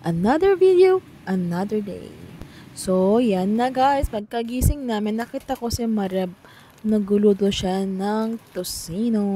Another video, another day. So, yan na guys. Pagkagising namin, nakita ko si Mareb. Nagluluto siya ng tocino.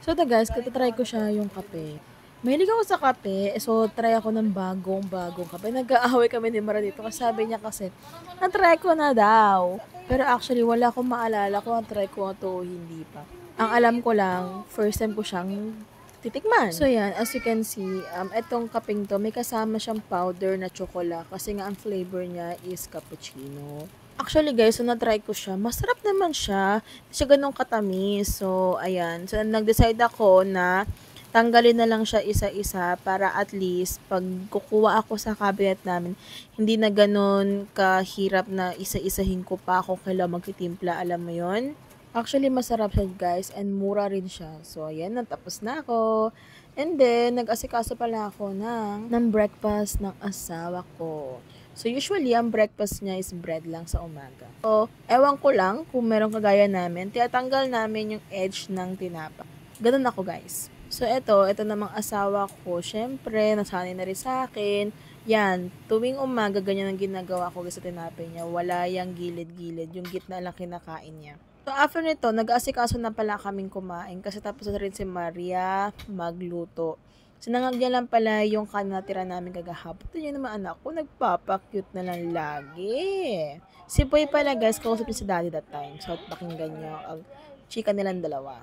So, guys, katatry ko siya yung kape. Mahilig ako sa kape, so try ako ng bagong kape. Nag-aaway kami ni Mara dito kasi sabi niya kasi, na-try ko na daw. Pero actually, wala akong maalala kung na-try ko ito o hindi pa. Ang alam ko lang, first time ko siyang titikman. So yan, as you can see, etong kapeng to, may kasama siyang powder na tsokola kasi nga ang flavor niya is cappuccino. Actually guys, so na-try ko siya. Masarap naman siya. Hindi siya ganun katamis. So, ayan. So, nag-decide ako na tanggalin na lang siya isa-isa para at least pag kukuha ako sa cabinet namin, hindi na ganun kahirap na isa-isahin ko pa kung kailan magtitimpla. Alam mo yon? Actually, masarap siya guys and mura rin siya. So, ayan, natapos na ako. And then, nag-asikaso pala ako ng breakfast ng asawa ko. So, usually, ang breakfast niya is bread lang sa umaga. So, ewan ko lang kung meron kagaya namin, tinatanggal namin yung edge ng tinapa. Ganun ako guys. So, ito namang asawa ko, syempre, nasanay na rin sa akin. Yan, tuwing umaga, ganyan ang ginagawa ko sa tinapay niya. Wala yung gilid-gilid, yung gitna lang kinakain niya. So, after nito, nag-aasikaso na pala kaming kumain kasi tapos na rin si Maria magluto. Sinangag niya lang pala yung kanatira namin kagahapon. Ito yun naman anak ko, nagpapa-cute na lang lagi. Si Boy pala guys, kausap niya si Daddy that time. So, pakinggan niyo ang chika nilang dalawa.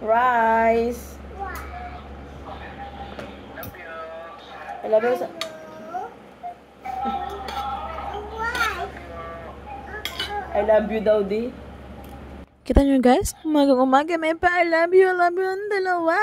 Rice. I love you. I love you daw, di. Kita nyo guys, umaga may pa I love you ang dalawa.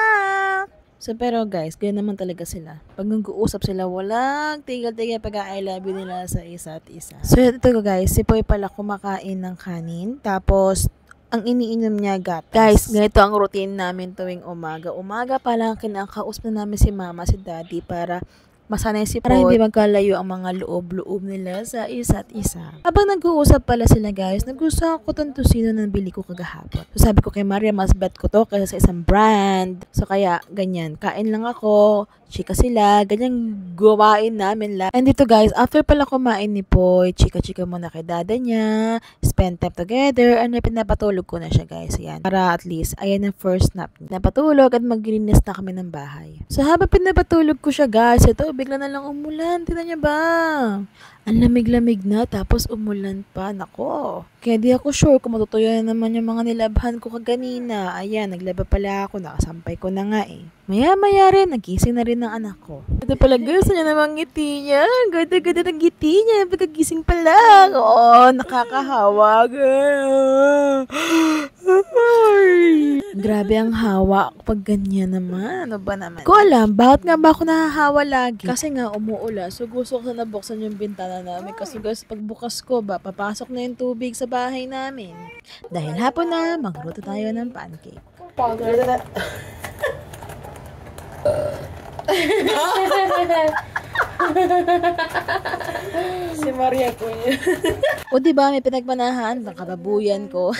So pero guys, ganyan naman talaga sila. Pag nag-uusap sila, walang tigil-tigil pag I love you nila sa isa't isa. So ito guys, si Poy pala kumakain ng kanin. Tapos, ang iniinom niya gatas. Guys, ganito ang routine namin tuwing umaga. Umaga pa lang kinakausap na namin si mama, si daddy para masanay si Poy para hindi magkalayo ang mga loob-loob nila sa isa't isa. Habang nag-uusap pala sila guys, nag-gusto ako itong tocino na nabili ko kagahapon. So sabi ko kay Maria, mas bet ko to kaysa sa isang brand. So kaya, ganyan. Kain lang ako, chika sila, ganyan gawain namin lang. And dito guys, after pala kumain ni Poy, chika-chika muna kay dada niya, spend time together, and pinapatulog ko na siya guys. Yan. Para at least, ayan ang first nap niya. Napatulog at maglinis na kami ng bahay. So habang pinapatulog ko siya guys, ito, bigla na lang umulan. Tingnan niya ba? Ang lamig-lamig na, tapos umulan pa. Nako. Kaya di ako sure kung matutuyo na naman yung mga nilabhan ko kaganina. Ayan, naglaba pala ako. Nakasampay ko na nga eh. Maya-maya rin, nagising na rin ng anak ko. Ito pala guys, niya namang ngiti niya. Ganda-ganda ng ngiti niya. Pagkagising pa lang. Oo, nakakahawa. Grabe ang hawa pag ganyan naman. Ano ba naman? Ko alam, bakit nga ba ako nahahawa lagi? Kasi nga umuulan. So gusto ko na nabuksan yung bintana namin. Kasi guys, pagbukas ko ba, papasok na yung tubig sa bahay namin. Dahil hapon na, magluto tayo ng pancake. Si Maria ko yun. O diba, may pinagmanahan ng kababuyan ko.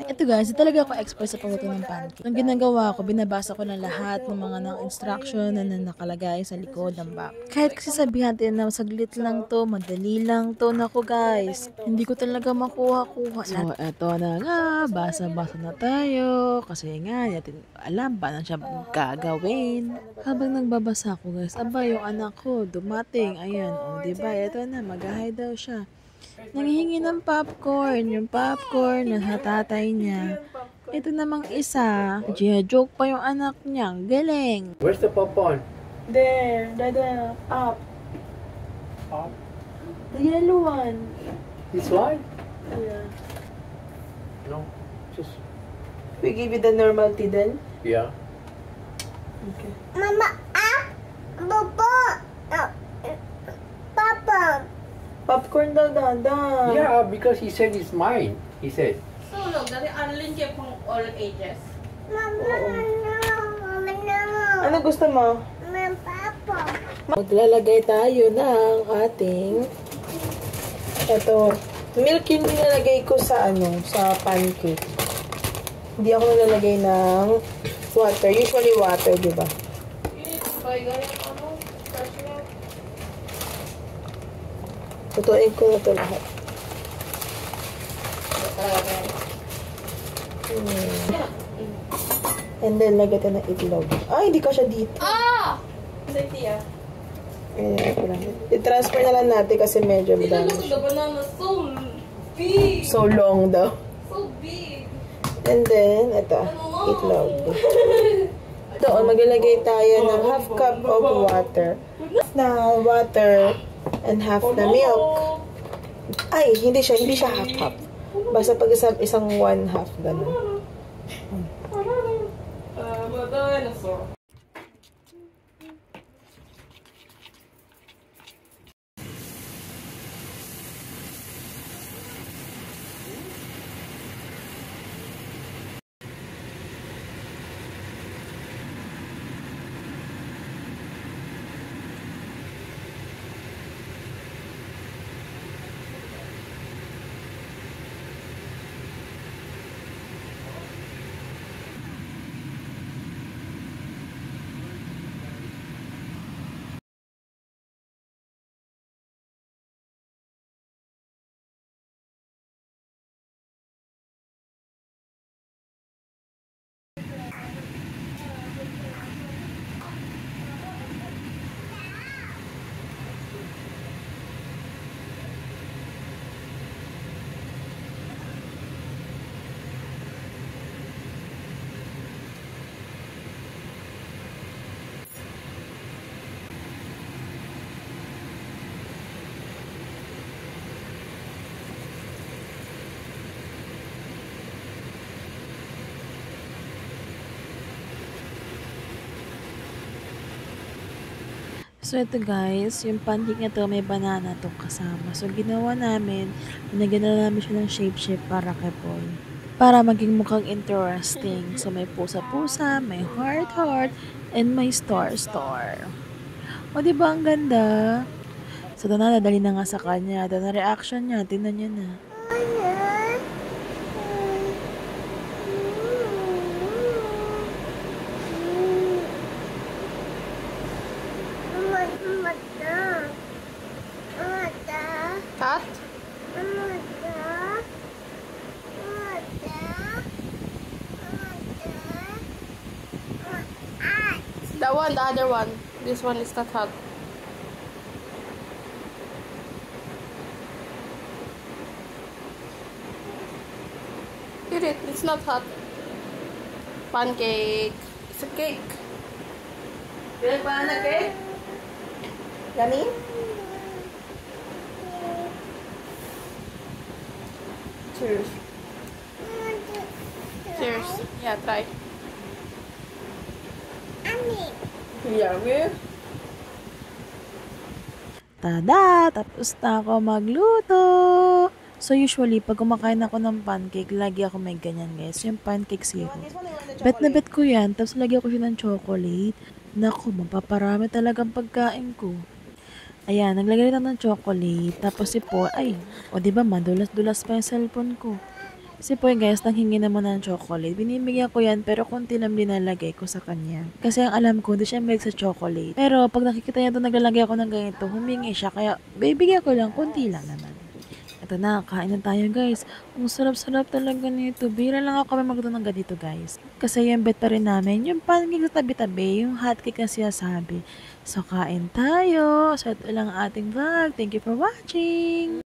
Ito guys, talaga ako expert sa pagluto ng pancake. Ang ginagawa ko, binabasa ko ng lahat ng mga instruction na nakalagay sa likod ng box. Kahit kasi sabihan din na saglit lang to, madali lang to. Naku guys, hindi ko talaga makuha-kuha. So, eto na nga, basa-basa na tayo. Kasi nga, natin alam ba na siya gagawin. Habang nagbabasa ko guys, aba yung anak ko, dumating. Ayan, o diba, eto na, mag-hi daw siya. Nanghihingi ng popcorn. Yung popcorn na sa tatay niya. Ito namang isa. Joke pa yung anak niya. Galing. Where's the popcorn? There. Dada. Up. Up? The yellow one. This one? Yeah. No. Just... We give you the normal tea then? Yeah. Okay. Mama, Papa. Papa. Popcorn daw, Dada. Yeah, because he said it's mine. He said. So, look, dari alin kayo pang all ages. Mama, Mama, no. Ano gusto mo? Mama, Papa. Maglalagay tayo ng ating milk yung nilalagay ko sa sa pancake. Hindi ako nalalagay ng water. Usually water, di ba? By ganyan, ano? Fresh milk. Tutuin ko na ito lahat. And then, lagyan ito ng itlog. Ay, hindi ka siya dito. Ah! Hindi ah. I-transfer na lang natin kasi medyo Look madami. at the banana, so big. So long daw. So big. And then, ito, itlog. Doon, maglalagay tayo ng half cup of water. Na water and half na milk. Ay, hindi siya half. Basta pag isang 1/2 ganun. Dinosaur. So, ito guys, yung pancake na to, may banana to kasama. So, ginawa namin, nilagyan na namin siya ng shape para kay Paul. Para maging mukhang interesting. So, may pusa-pusa, may heart-heart, and may star-star. O, diba ang ganda? So, doon na, nadali na nga sa kanya. Doon na reaction niya, tingnan niya na. Cat? That one, the other one. This one is not hot. Eat it, it's not hot. Pancake. It's a cake. You like banana cake? Yummy? Cheers. Cheers. Yeah, try. Yummy. Tada! Tapos na ako magluto! So, usually, pag kumakain ako ng pancake, lagi ako may ganyan, guys. Yung pancake syrup. Bet na bet ko yan. Tapos, lagi ako siya ng chocolate. Naku, mapaparami talagang pagkain ko. Ayan, naglagay rin ako ng chocolate. Tapos, si Po, ay, o diba, madulas-dulas pa yung cellphone ko. Si Poy guys, nanghingi naman ng chocolate. Binibigyan ko yan pero konti lang dinalagay ko sa kanya. Kasi ang alam ko, hindi siya mahilig sa chocolate. Pero pag nakikita niya ito, naglalagay ako ng ganito, humingi siya. Kaya bibigyan ko lang, konti lang naman. Ito na, kain na tayo guys. Ang sarap-sarap talaga nito. Bira lang ako kami magluto ng ganito guys. Kasi yung bet pa rin namin, yung pancake sa tabi-tabi, yung hotcake na siyasabi. So kain tayo. So ito lang ating vlog. Thank you for watching.